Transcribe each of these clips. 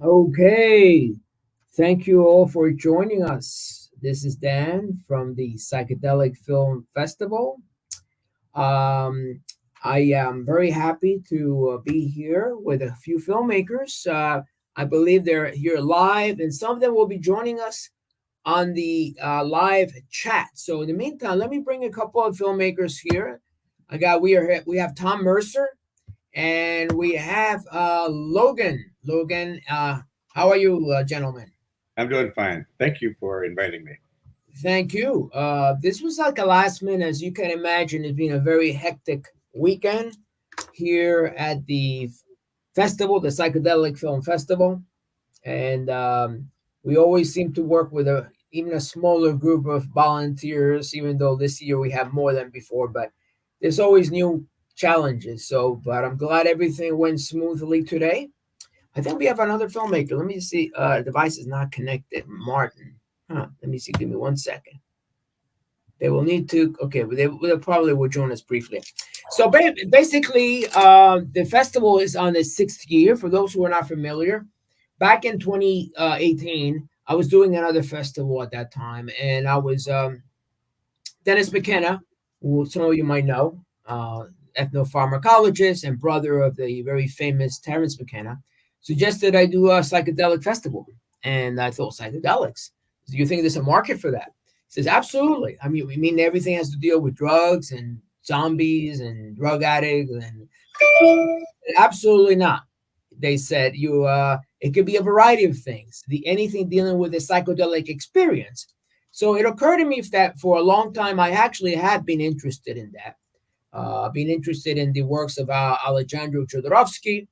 Okay, thank you all for joining us. This is Dan from the Psychedelic Film Festival. Um, I am very happy to be here with a few filmmakers. I believe they're here live, and some of them will be joining us on the live chat. So in the meantime, let me bring a couple of filmmakers here. We have Tom Mercer and we have Logan. Logan, how are you, gentlemen? I'm doing fine. Thank you for inviting me. Thank you. This was like a last minute, as you can imagine. It's been a very hectic weekend here at the festival, the Psychedelic Film Festival, and we always seem to work with a even a smaller group of volunteers. Even though this year we have more than before, but there's always new challenges. So, but I'm glad everything went smoothly today. I think we have another filmmaker. Let me see. Device is not connected. Martin. Huh. Let me see. Give me 1 second. They will need to. Okay, they probably will join us briefly. So basically, the festival is on its sixth year. For those who are not familiar, back in 2018, I was doing another festival at that time, and I was Dennis McKenna, who some of you might know, ethnopharmacologist and brother of the very famous Terence McKenna, suggested I do a psychedelic festival. And I thought, psychedelics? Do you think there's a market for that? He says, absolutely. I mean, we mean everything has to deal with drugs and zombies and drug addicts, and absolutely not. They said it could be a variety of things, the anything dealing with a psychedelic experience. So it occurred to me that for a long time I actually had been interested in that, been interested in the works of Alejandro Jodorowsky.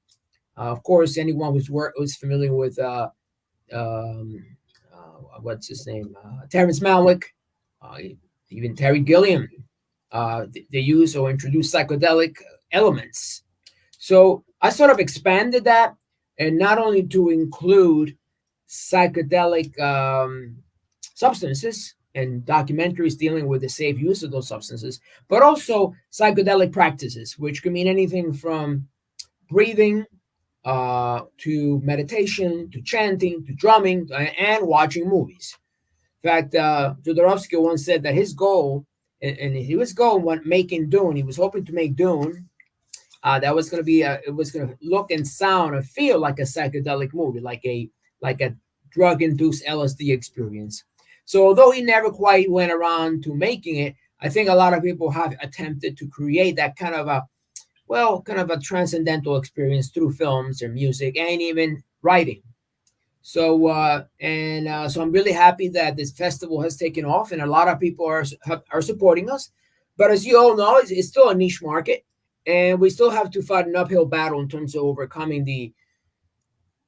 Of course, anyone who's familiar with um, what's his name, Terrence Malick, uh, even Terry Gilliam, they use or introduce psychedelic elements. So I sort of expanded that, and not only to include psychedelic substances and documentaries dealing with the safe use of those substances, but also psychedelic practices, which can mean anything from breathing to meditation to chanting to drumming and watching movies. In fact, Jodorowsky once said that his goal, and his goal when making Dune, he was hoping to make Dune that was going to be it was going to look and sound and feel like a psychedelic movie, like a drug induced LSD experience. So although he never quite went around to making it, I think a lot of people have attempted to create that kind of a transcendental experience through films and music and even writing. So I'm really happy that this festival has taken off, and a lot of people are supporting us. But as you all know, it's still a niche market, and we still have to fight an uphill battle in terms of overcoming the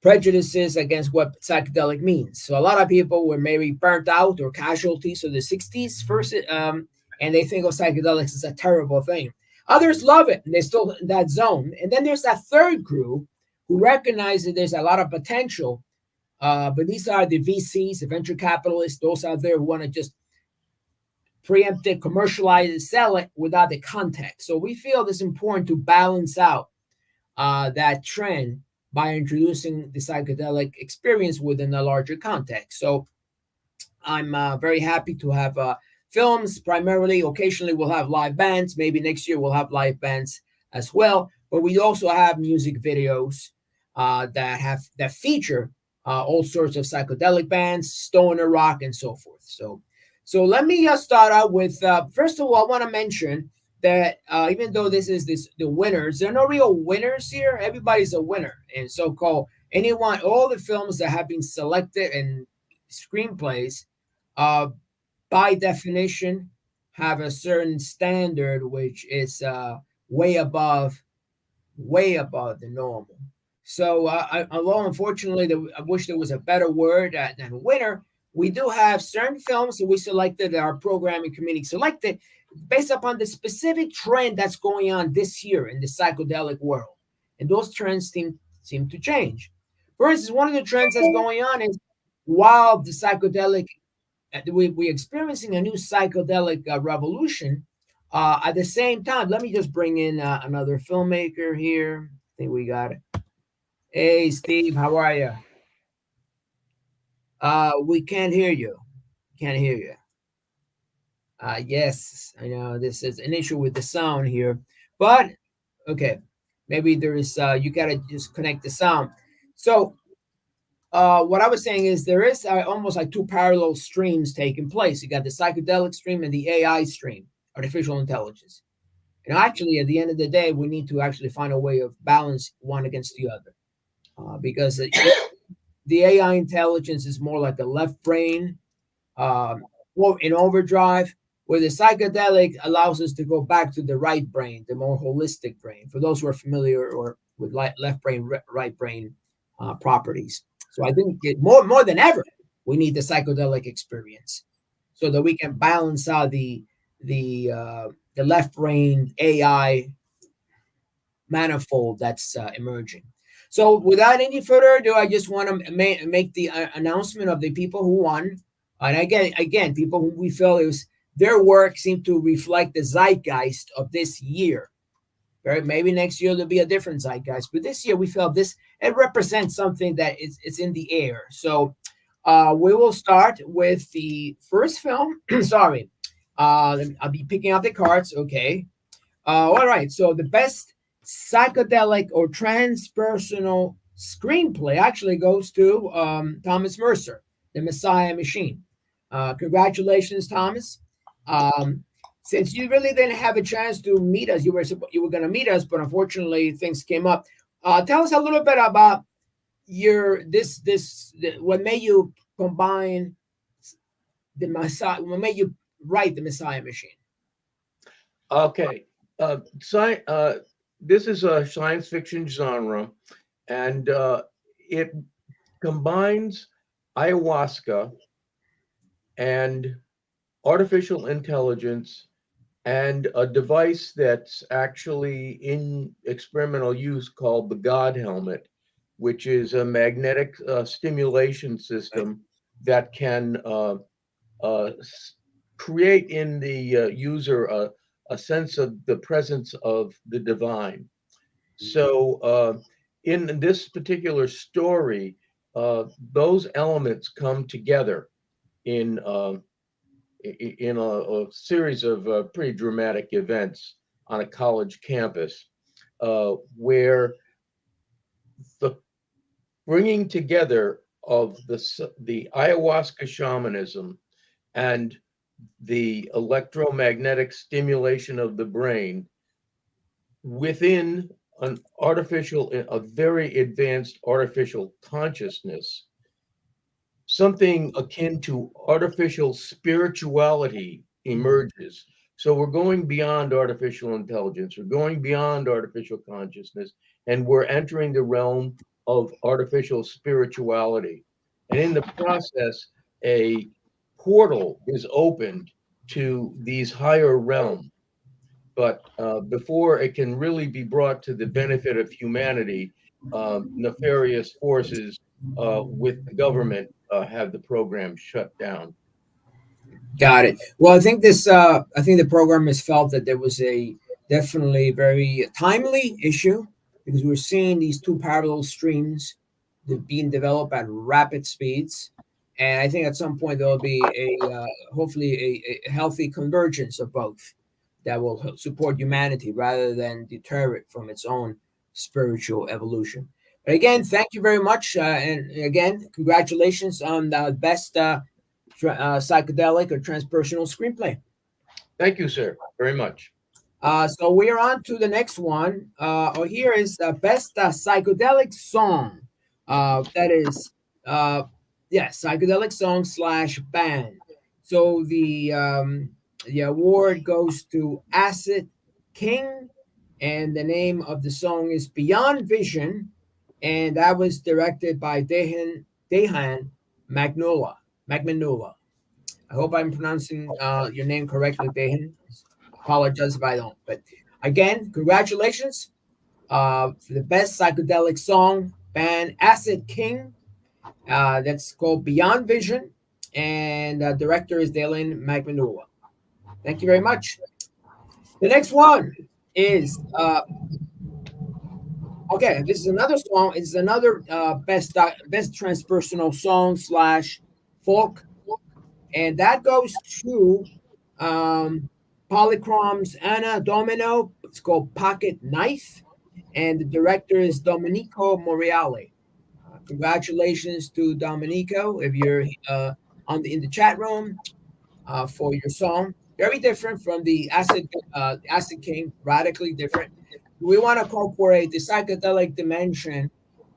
prejudices against what psychedelic means. So a lot of people were maybe burnt out or casualties of the '60s first, and they think of psychedelics as a terrible thing. Others love it, and they're still in that zone. And then there's that third group who recognize that there's a lot of potential, but these are the VCs, the venture capitalists, those out there who want to just preempt it, commercialize it, sell it without the context. So we feel it's important to balance out that trend by introducing the psychedelic experience within a larger context. So I'm very happy to have films primarily. Occasionally, we'll have live bands. Maybe next year we'll have live bands as well. But we also have music videos that feature all sorts of psychedelic bands, stoner rock, and so forth. So let me start out with first of all, I want to mention that even though the winners, there are no real winners here. Everybody's a winner, and so-called anyone, all the films that have been selected and screenplays, uh, by definition, have a certain standard which is way above way above the normal. So, although unfortunately, I wish there was a better word than winner, we do have certain films that we selected, that our programming committee selected, based upon the specific trend that's going on this year in the psychedelic world. And those trends seem to change. For instance, one of the trends that's going on is while the psychedelic, we're experiencing a new psychedelic revolution, at the same time, let me just bring in another filmmaker here. I think we got it. Hey, Steve, how are you? We can't hear you. Can't hear you. Yes, I know this is an issue with the sound here, but okay, maybe there is. You gotta just connect the sound. So, what I was saying is there is almost like two parallel streams taking place. You got the psychedelic stream and the AI stream, artificial intelligence. And actually, at the end of the day, we need to actually find a way of balance one against the other, because the AI intelligence is more like a left brain in overdrive, where the psychedelic allows us to go back to the right brain, the more holistic brain. For those who are familiar or with left brain, right brain properties. So I think more than ever, we need the psychedelic experience so that we can balance out the left brain AI manifold that's emerging. So, without any further ado, I just want to make the announcement of the people who won. And again, people who we feel their work seemed to reflect the zeitgeist of this year. Right? Maybe next year there'll be a different zeitgeist, but this year we felt this it represents something that it's in the air. So, we will start with the first film. Sorry, I'll be picking up the cards. Okay. All right. So the best psychedelic or transpersonal screenplay actually goes to Thomas Mercer, The Messiah Machine. Congratulations, Thomas. Since you really didn't have a chance to meet us, you were going to meet us, but unfortunately things came up. Tell us a little bit about what made you combine the Messiah. What made you write The Messiah Machine? Okay. This is a science fiction genre, and it combines ayahuasca and artificial intelligence and a device that's actually in experimental use called the God Helmet, which is a magnetic stimulation system that can create in the user a sense of the presence of the divine. So, in this particular story, those elements come together in a series of pretty dramatic events on a college campus, where the bringing together of the ayahuasca shamanism and the electromagnetic stimulation of the brain within a very advanced artificial consciousness, something akin to artificial spirituality emerges. So we're going beyond artificial intelligence, we're going beyond artificial consciousness, and we're entering the realm of artificial spirituality. And in the process, a portal is opened to these higher realms. But before it can really be brought to the benefit of humanity, nefarious forces with the government have the program shut down. Got it. Well, I think I think the program has felt that there was a definitely very timely issue because we're seeing these two parallel streams being developed at rapid speeds, and I think at some point there will be hopefully a healthy convergence of both that will support humanity rather than deter it from its own spiritual evolution. But again, thank you very much, and again, congratulations on the best. Psychedelic or transpersonal screenplay. Thank you, sir, very much. So we are on to the next one. Here is the best psychedelic song. That is, psychedelic song / band. So the award goes to Acid King, and the name of the song is Beyond Vision, and that was directed by Dehan Magmanula. I hope I'm pronouncing your name correctly, Dehan. Apologize if I don't. But again, congratulations for the best psychedelic song band, Acid King. That's called Beyond Vision, and director is Dalen Magmanula. Thank you very much. The next one is okay. This is another song. It's another best transpersonal song folk, and that goes to um, Polychrom's Anna Domino. It's called Pocket Knife, and the director is Domenico Moriale. Congratulations to Domenico if you're in the chat room for your song. Very different from the Acid King, radically different. We want to incorporate the psychedelic dimension,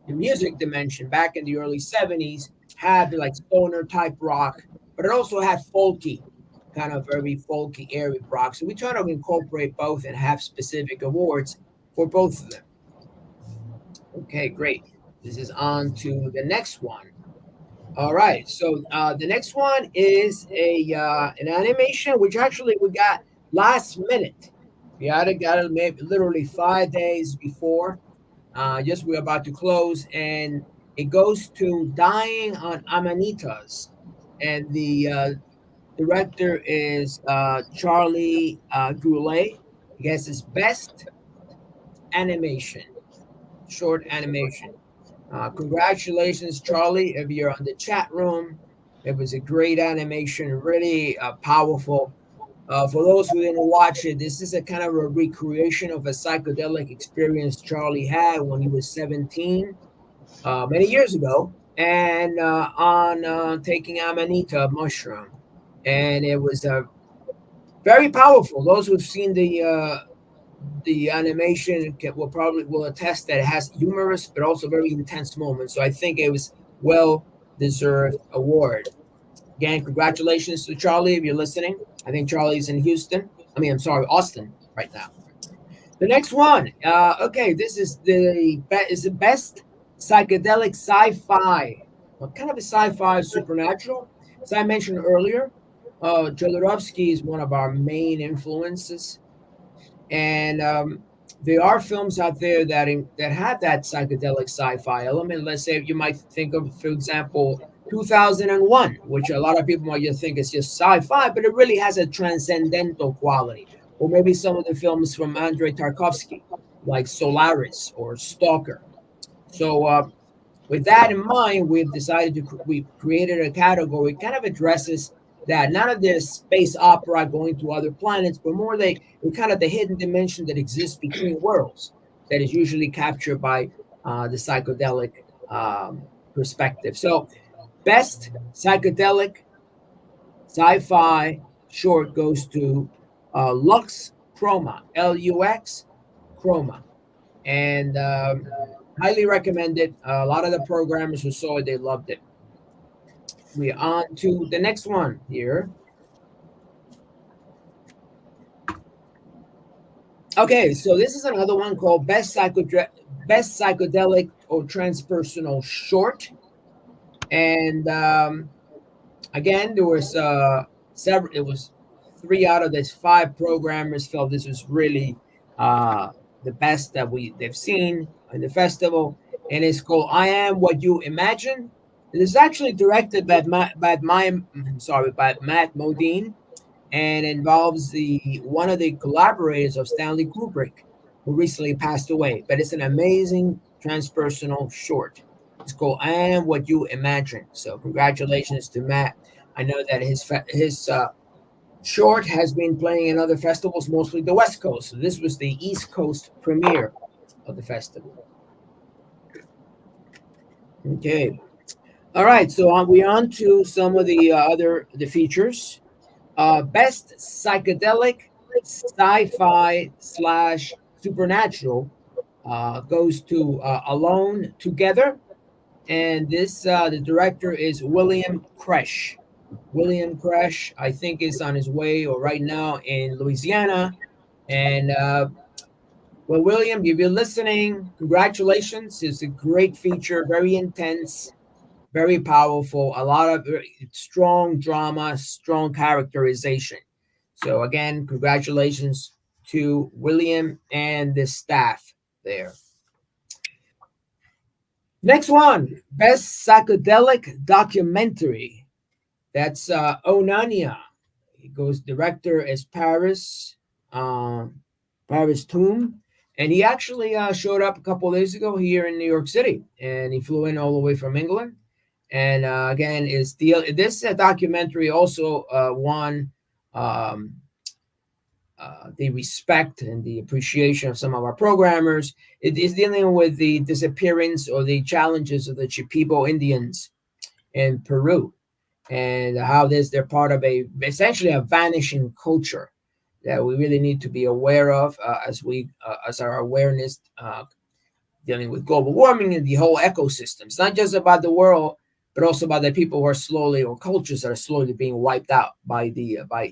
the music dimension. Back in the early '70s, had like stoner type rock, but it also had folky, kind of very folky, airy rock. So we try to incorporate both and have specific awards for both of them. Okay, great. This is on to the next one. All right. So the next one is a an animation which actually we got last minute. We had it got it maybe literally 5 days before. Just we're about to close, and it goes to Dying on Amanitas, and the director is Charlie Goulet. I guess it's best animation, short animation. Congratulations, Charlie, if you're on the chat room. It was a great animation, really powerful. For those who didn't watch it, this is a kind of a recreation of a psychedelic experience Charlie had when he was 17, many years ago, and on taking Amanita mushroom. And it was very powerful. Those who've seen the animation will attest that it has humorous but also very intense moments. So I think it was well deserved award. Again, congratulations to Charlie if you're listening. I think Charlie's in Houston. I'm sorry, Austin right now. The next one. Okay, this is the best psychedelic sci-fi. Well, kind of a sci-fi supernatural. As I mentioned earlier, Jodorowsky is one of our main influences, and there are films out there that have that psychedelic sci-fi element. Let's say you might think of, for example, 2001, which a lot of people might just think is just sci-fi, but it really has a transcendental quality. Or maybe some of the films from Andrei Tarkovsky, like Solaris or Stalker. So with that in mind, we created a category kind of addresses that none of this space opera going to other planets, but more kind of the hidden dimension that exists between worlds that is usually captured by the psychedelic perspective. So best psychedelic sci-fi short goes to Lux Chroma, Lux Chroma, and highly recommended. A lot of the programmers who saw it, they loved it. We're on to the next one here. Okay, so this is another one called Best Psychedelic or Transpersonal Short. And again, there was several. It was 3 out of this 5 programmers felt this was really the best that they've seen in the festival, and it's called "I Am What You Imagine." It is actually directed by Matt Modine, and involves one of the collaborators of Stanley Kubrick, who recently passed away. But it's an amazing transpersonal short. It's called "I Am What You Imagine." So congratulations to Matt. I know that his short has been playing in other festivals, mostly the West Coast. So this was the East Coast premiere of the festival. Okay. All right. So we're on to some of the features. Best psychedelic sci-fi / supernatural goes to Alone Together, and this the director is William Kresh. William Kresh, I think, is on his way or right now in Louisiana, and well, William, if you're listening, congratulations! It's a great feature, very intense, very powerful, a lot of strong drama, strong characterization. So again, congratulations to William and the staff there. Next one, best psychedelic documentary. That's Onania. It goes director is Paris Toom, and he actually showed up a couple of days ago here in New York City, and he flew in all the way from England. And again, is this documentary also won um, the respect and the appreciation of some of our programmers. It is dealing with the disappearance or the challenges of the Shipibo Indians in Peru, and how they're part of essentially a vanishing culture that we really need to be aware of as our awareness dealing with global warming and the whole ecosystem. It's not just about the world, but also about the people who are slowly, or cultures that are slowly being wiped out by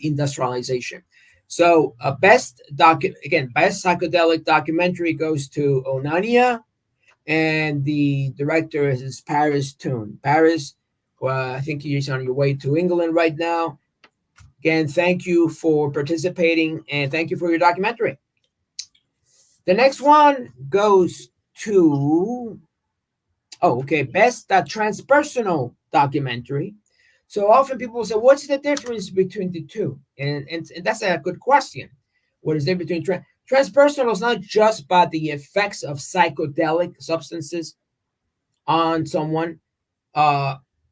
industrialization. So, best psychedelic documentary goes to Onania, and the director is Paris Toon. Paris, well, I think you're on your way to England right now. Again, thank you for participating, and thank you for your documentary. The next one goes to best transpersonal documentary. So often people say, what's the difference between the two? And that's a good question. What is there between transpersonal? Is not just about the effects of psychedelic substances on someone.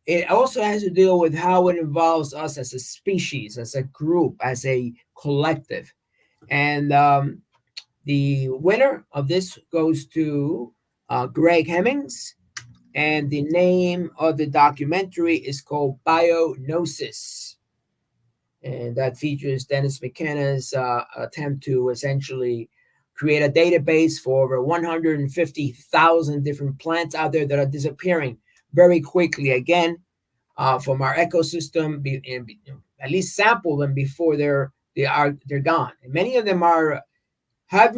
It also has to deal with how it involves us as a species, as a group, as a collective. And the winner of this goes to Greg Hemmings, and the name of the documentary is called Bionosis. And that features Dennis McKenna's attempt to essentially create a database for over 150,000 different plants out there that are disappearing very quickly again from our ecosystem, and at least sample them before they're gone. And many of them have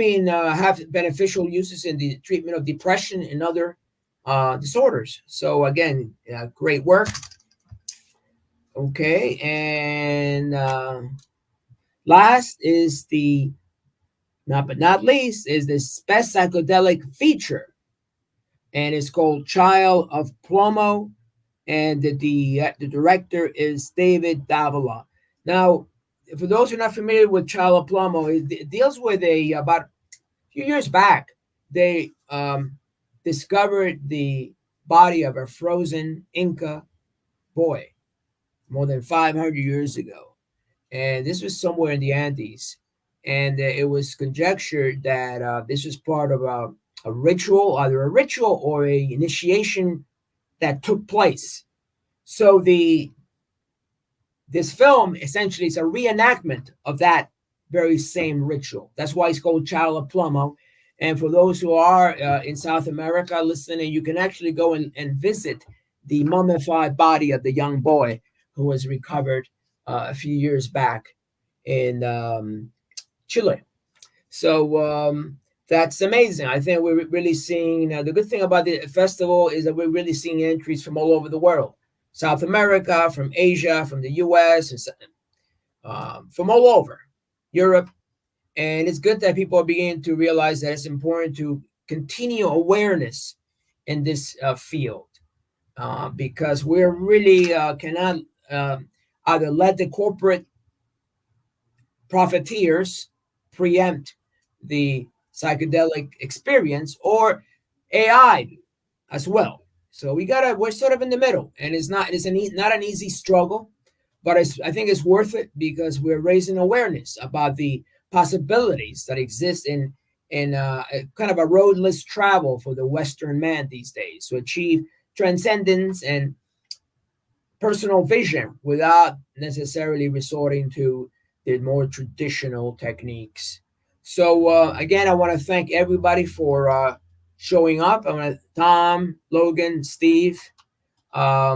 beneficial uses in the treatment of depression and other disorders. So again, great work. Okay, and last is not least is this best psychedelic feature, and it's called Child of Plomo, and the director is David Davila. Now, for those who are not familiar with Child of Plomo, it deals with about a few years back, they discovered the body of a frozen Inca boy more than 500 years ago. And this was somewhere in the Andes. And it was conjectured that this was part of a ritual, either a ritual or a initiation that took place. So this film essentially is a reenactment of that very same ritual. That's why it's called Child of Plomo. And for those who are in South America listening, you can actually go and visit the mummified body of the young boy who was recovered a few years back in Chile. So that's amazing. I think we're really seeing the good thing about the festival is that we're really seeing entries from all over the world. South America, from Asia, from the US, and from all over Europe. And it's good that people are beginning to realize that it's important to continue awareness in this field because we're really cannot either let the corporate profiteers preempt the psychedelic experience or AI as well. So we're sort of in the middle, and not an easy struggle, but I think it's worth it because we're raising awareness about the possibilities that exist in kind of a roadless travel for the Western man these days to achieve transcendence and personal vision without necessarily resorting to the more traditional techniques. So again, I want to thank everybody for showing up. I want to Tom, Logan, Steve. I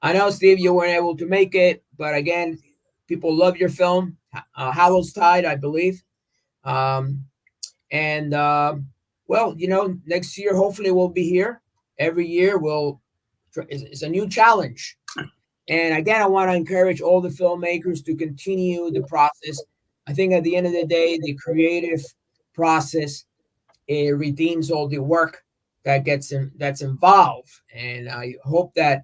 know Steve, you weren't able to make it, but again, people love your film, Hallow's Tide, I believe. And well, next year hopefully we'll be here. Every year it's a new challenge. And again, I want to encourage all the filmmakers to continue the process. I think at the end of the day, the creative process redeems all the work that's involved. And I hope that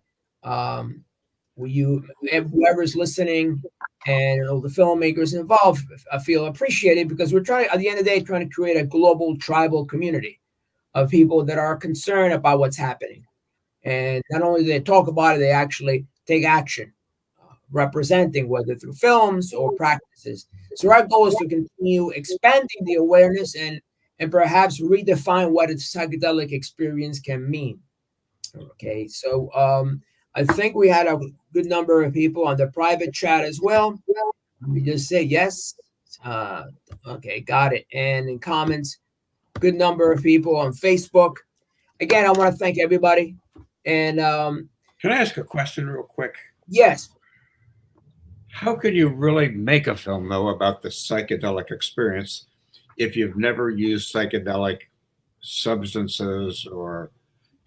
whoever's listening and all the filmmakers involved feel appreciated because we're trying, at the end of the day, trying to create a global tribal community of people that are concerned about what's happening. And not only do they talk about it, they actually take action, representing whether through films or practices. So our goal is to continue expanding the awareness and perhaps redefine what a psychedelic experience can mean. Okay, so I think we had a good number of people on the private chat as well. Let me just say yes. Uh, okay, got it. And in comments, good number of people on Facebook. Again, I want to thank everybody. And Can I ask a question real quick? yes, How can you really make a film, though, about the psychedelic experience if you've never used psychedelic substances or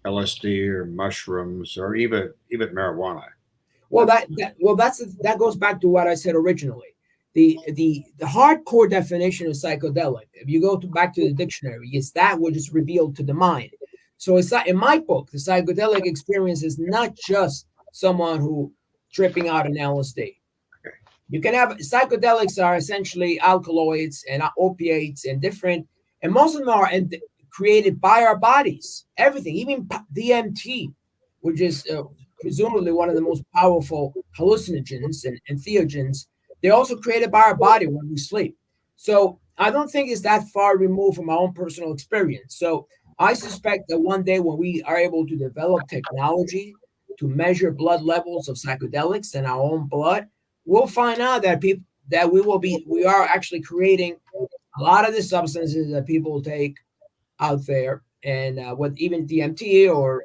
LSD or mushrooms or even marijuana? well, that goes back to what I said originally. The hardcore definition of psychedelic, if you go back to the dictionary, is that which is revealed to the mind. So it's not in my book. The psychedelic experience is not just someone who tripping out on LSD. You can have psychedelics are essentially alkaloids and opiates and different, and most of them are created by our bodies. Everything, even DMT, which is presumably one of the most powerful hallucinogens and theogens, they're also created by our body when we sleep. So I don't think it's that far removed from my own personal experience. So I suspect that one day when we are able to develop technology to measure blood levels of psychedelics in our own blood, we'll find out that people that we are actually creating a lot of the substances that people take out there, and with even DMT or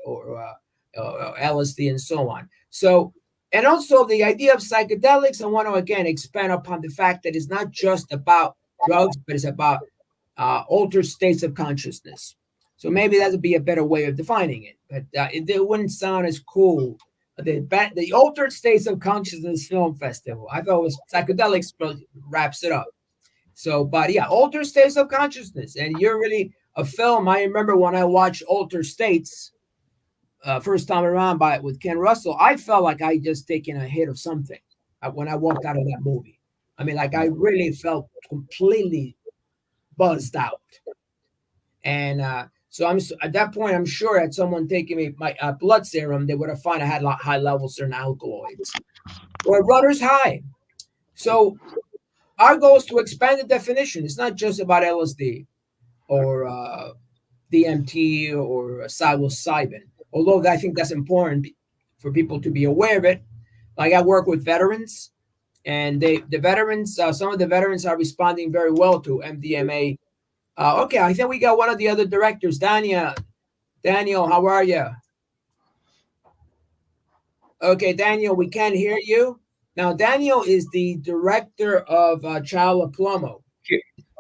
LSD and so on. So, and also the idea of psychedelics, I want to again expand upon the fact that it's not just about drugs, but it's about altered states of consciousness. So maybe that would be a better way of defining it, but it wouldn't sound as cool. The Altered States of Consciousness Film Festival. I thought it was psychedelics wraps it up. So, but yeah, Altered States of Consciousness, and you're really a film. I remember when I watched Altered States first time around with Ken Russell, I felt like I just taken a hit of something when I walked out of that movie. I mean, like I really felt completely buzzed out, and so at that point, I'm sure had someone taken me my blood serum, they would have found I had high levels of certain alkaloids or runner's high. So our goal is to expand the definition. It's not just about LSD or DMT or psilocybin, although I think that's important for people to be aware of it. Like I work with veterans, and the veterans, some of the veterans are responding very well to MDMA. Okay, I think we got one of the other directors, Daniel. Daniel, how are you? Okay, Daniel, we can't hear you. Now, Daniel is the director of Child Plomo.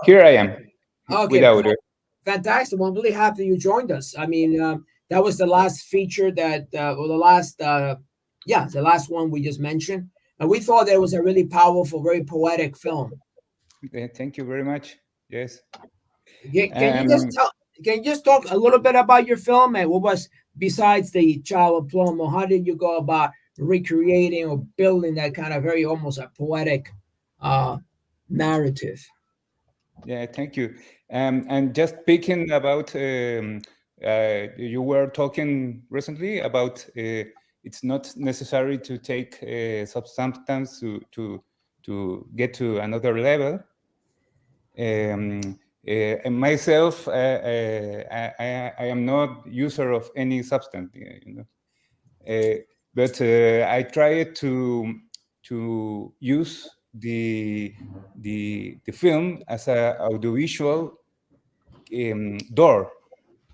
Here I am, Okay, without it. fantastic. Well, I'm really happy you joined us. I mean, that was the last feature that, or the last one we just mentioned. And we thought that it was a really powerful, very poetic film. Thank you very much. Yes. Can you just talk a little bit about your film and what was besides the Child of Plomo? How did you go about recreating or building that kind of very almost a poetic narrative? Yeah, thank you. And just speaking about, you were talking recently about it's not necessary to take substance to get to another level. And myself, I am not user of any substance, but I try to use the film as a audiovisual door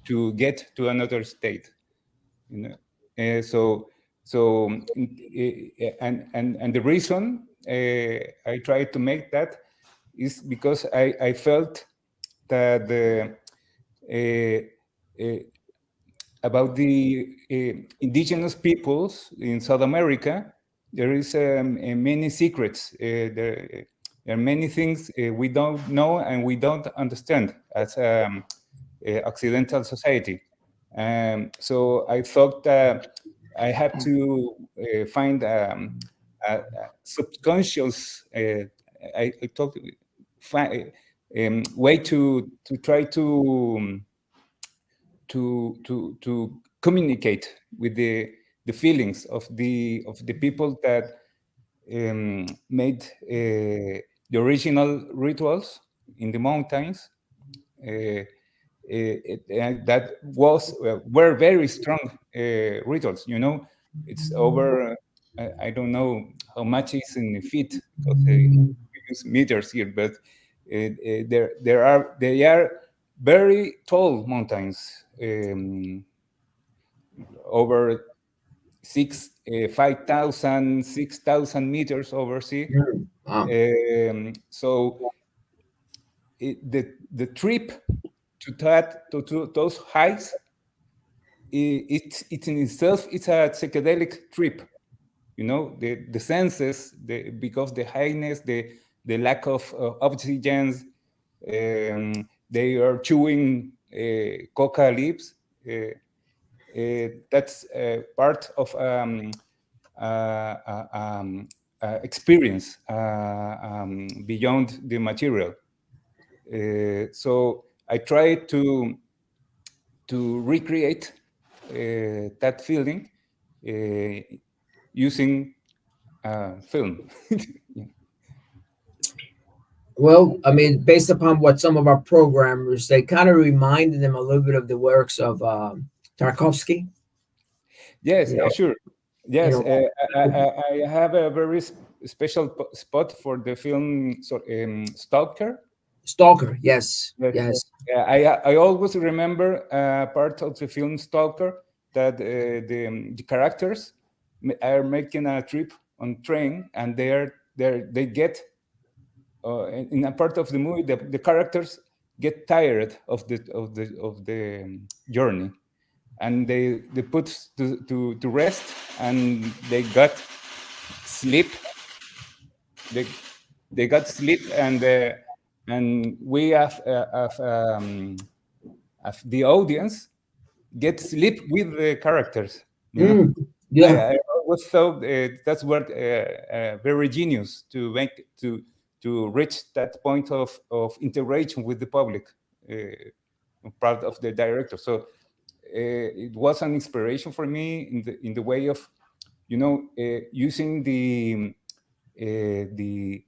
to get to another state, and the reason I try to make that is because I felt that about the indigenous peoples in South America, there is many secrets. There are many things we don't know and we don't understand as Occidental society. So I thought I had to find a subconscious I thought way to try to communicate with the feelings of the people that made the original rituals in the mountains. That were very strong rituals. You know, it's over. I don't know how much is in feet because we use meters here, but they are very tall mountains, over 5,000, 6,000 meters over sea. Wow. So the trip to those heights, it's in itself, it's a psychedelic trip. You know, the senses, because the highness, the lack of oxygen, they are chewing coca leaves. That's part of experience beyond the material. So I try to recreate that feeling using film. Well, I mean, based upon what some of our programmers, they kind of reminded them a little bit of the works of Tarkovsky. Yes, You know, sure. Yes, you know, I have a very special spot for the film, Stalker. Stalker. Yes, Yes. yes, I always remember part of the film Stalker that the characters are making a trip on train, and they get in a part of the movie, the characters get tired of the journey, and they put to rest, and they got sleep. They got sleep, and we have the audience get sleep with the characters. You know, yeah, I always thought that's what very genius to make to reach that point of interaction with the public, part of the director. So it was an inspiration for me in the way of, you know, using the the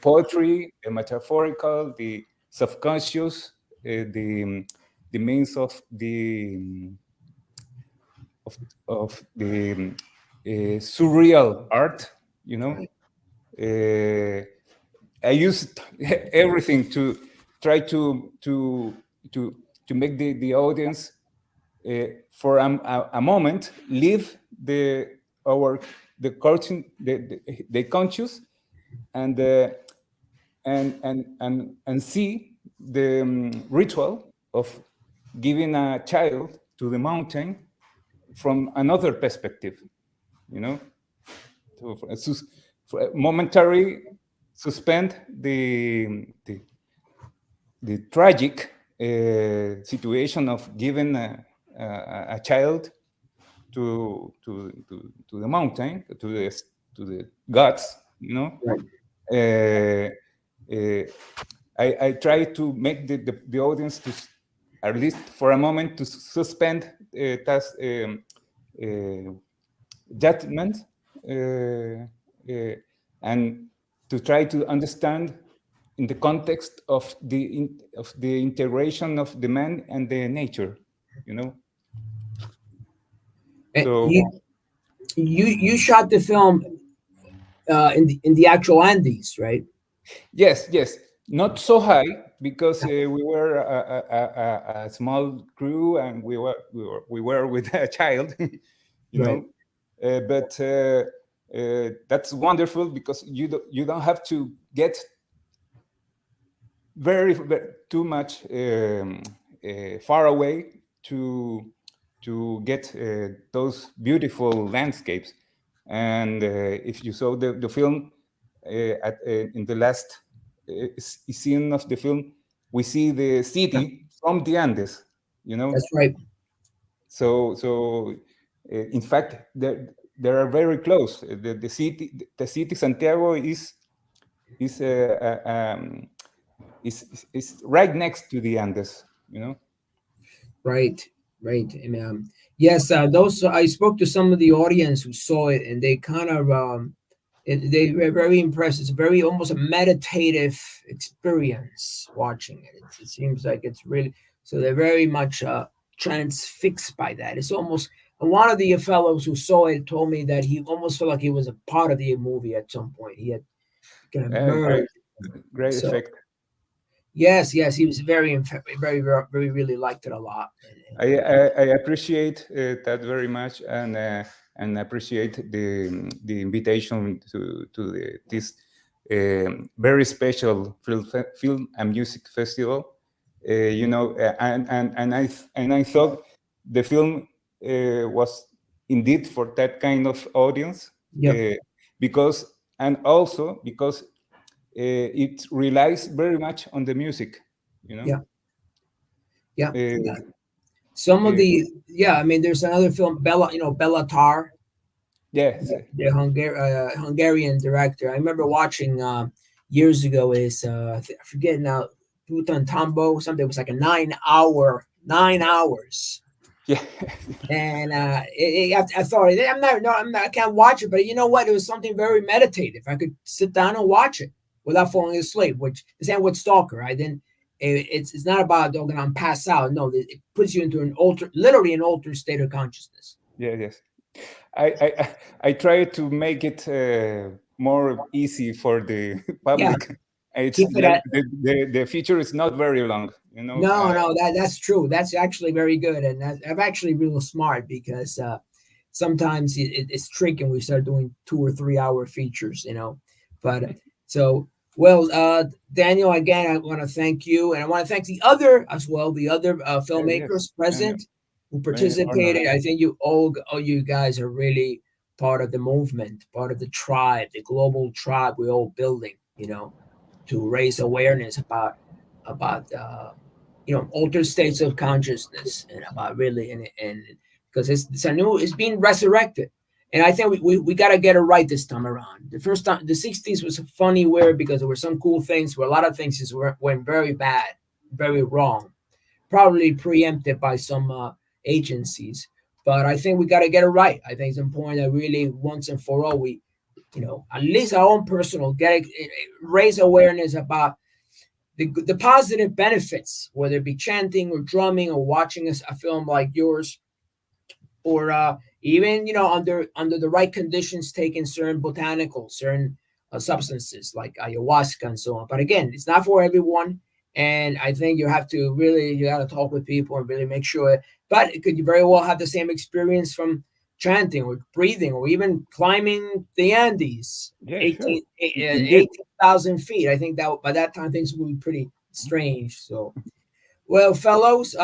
poetry, the metaphorical, the subconscious, the means of the surreal art. You know, I used everything to try to make the audience for a moment leave the the conscious, and and see the ritual of giving a child to the mountain from another perspective. You know, for momentary suspend the tragic situation of giving a child to the mountain, to the gods. You know, right. I try to make the audience to, at least for a moment, to suspend that judgment, and to try to understand in the context of the integration of the man and the nature. You know. So You shot the film in the actual Andes, right? yes, not so high, because we were a small crew, and we were with a child, you Right. know. But that's wonderful, because you don't have to get very too much far away to get those beautiful landscapes. And if you saw the film, in the last scene of the film, we see the city from the Andes. You know, That's right. so in fact, they are very close. The city Santiago is is right next to the Andes. You know. Right. Right. And, yes, those I spoke to some of the audience who saw it, and they kind of they were very impressed. It's very almost a meditative experience watching it. It seems like it's really so they're very much transfixed by that. It's almost and one of the fellows who saw it told me that he almost felt like he was a part of the movie at some point. He had kind of Great, merged. great So effect. yes, yes, he was very really liked it a lot. I appreciate that very much, and appreciate the invitation to this very special film and music festival. And I thought the film was indeed for that kind of audience, Yep. because and also because it relies very much on the music, you know. Yeah. Yeah. Uh, Some of uh, I mean, there's another film, Bella, Bella Tar, yes, the Hungarian director. I remember watching years ago. I forget now, Tutan Tambo, something. It was like a 9 hours, yeah. and I thought I can't watch it, but you know what? It was something very meditative. I could sit down and watch it without falling asleep. Which the same with Stalker. I didn't. It's not about I'm pass out. No, it puts you into literally an altered state of consciousness. Yeah, yes. I try to make it more easy for the Yeah, public. It's keep it at the feature is not very long, you know. no, that's true. That's actually very good, and I'm actually real smart because sometimes it's tricky when we start doing 2 or 3 hour features. But so well, Daniel, again, I want to thank you, and I want to thank the other as well, the other filmmakers Yes, present who honor. participated. I think all you guys are really part of the movement, part of the tribe, the global tribe we're all building. To raise awareness about altered states of consciousness and about really and because it's being resurrected, and I think we got to get it right this time around. The first time, the 60s was a funny word because there were some cool things where a lot of things went very bad, very wrong, probably preempted by some agencies. But I think we got to get it right. I think it's important that really once and for all we at least our own personal raise awareness about the positive benefits, whether it be chanting or drumming or watching a film like yours, or even under the right conditions, taking certain substances like ayahuasca and so on. But again, it's not for everyone, and I think you got to talk with people and really make sure. But it could very well have the same experience from chanting or breathing or even climbing the Andes, Yeah, sure. 18 Indeed. 18,000 feet. I think that by that time things will be pretty strange. So, well, fellows,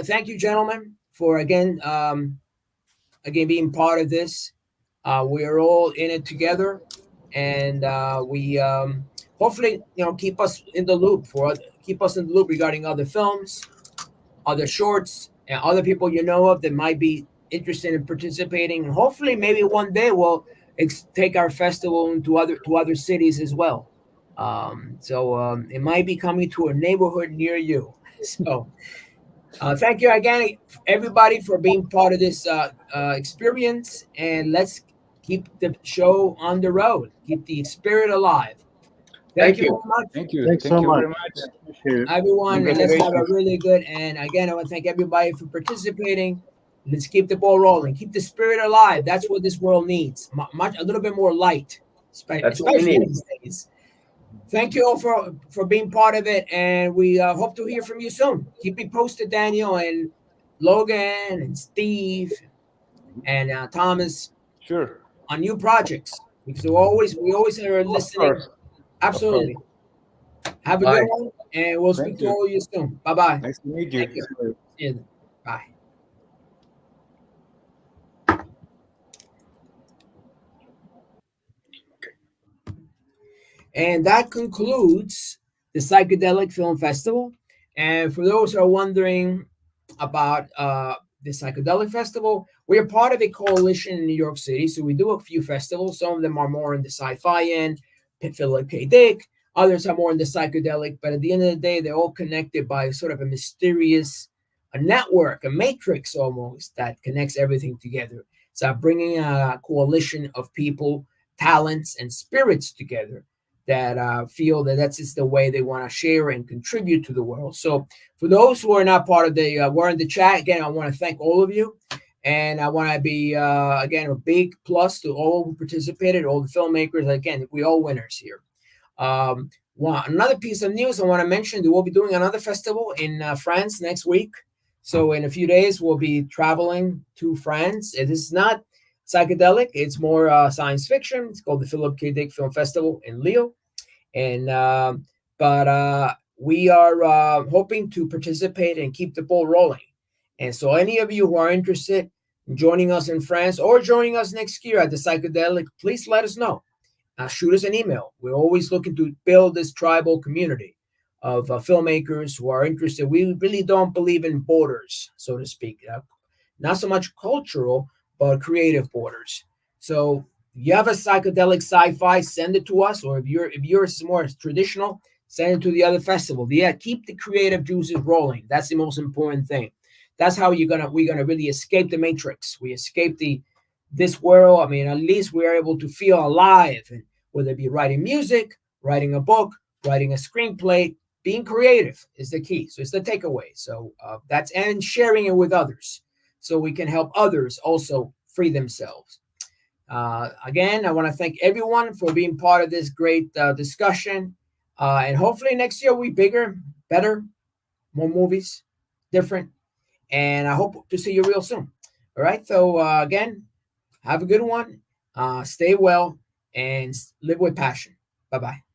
thank you, gentlemen, for again being part of this. We are all in it together, and we hopefully keep us in the loop regarding other films, other shorts, and other people you know of that might be interested in participating. And hopefully, maybe one day we'll take our festival into other cities as well. So it might be coming to a neighborhood near you. So thank you again, everybody, for being part of this experience. And let's keep the show on the road, keep the spirit alive. Thank Thank you you. very much, Thank you. Thanks Thank so you much. very much. Appreciate it. everyone. And let's have a Congratulations. really good. And again, I want to thank everybody for participating. Let's keep the ball rolling, keep the spirit alive. That's what this world needs. A little bit more light, That's what we especially need. these days. Thank you all for being part of it, and we hope to hear from you soon. Keep me posted, Daniel and Logan and Steve and Thomas, Sure. on new projects, because we always are Of listening. course. Of course. Absolutely. Have a Bye. good one, and we'll Thank speak to you. all of you soon. Bye bye. Nice to meet Thank you. you. See you then. Bye. And that concludes the Psychedelic Film Festival. And for those who are wondering about the Psychedelic Festival, we are part of a coalition in New York City. So we do a few festivals. Some of them are more in the sci-fi end, Philip K. Dick. Others are more in the psychedelic. But at the end of the day, they're all connected by sort of a mysterious network, a matrix almost that connects everything together. So bringing a coalition of people, talents, and spirits together that feel that that's just the way they want to share and contribute to the world. So for those who are not part of the, were in the chat, again, I want to thank all of you. And I want to be, again, a big plus to all who participated, all the filmmakers. Again, we all winners here. Another piece of news I want to mention, we'll be doing another festival in France next week. So in a few days, we'll be traveling to France. It is not psychedelic. It's more science fiction. It's called the Philip K. Dick Film Festival in Lille. And but we are hoping to participate and keep the ball rolling. And so any of you who are interested in joining us in France or joining us next year at the Psychedelic, please let us know. Shoot us an email. We're always looking to build this tribal community of filmmakers who are interested. We really don't believe in borders, so to speak. Not so much cultural, but creative borders. So you have a psychedelic sci-fi, send it to us. Or if yours is more traditional, send it to the other festival. Yeah, keep the creative juices rolling. That's the most important thing. That's how we're gonna really escape the matrix. We escape this world. I mean, at least we're able to feel alive, and whether it be writing music, writing a book, writing a screenplay, being creative is the key. So it's the takeaway. So and sharing it with others, so we can help others also free themselves. Again, I want to thank everyone for being part of this great discussion. And hopefully next year we bigger, better, more movies, different. And I hope to see you real soon. All right. So again, have a good one. Stay well and live with passion. Bye-bye.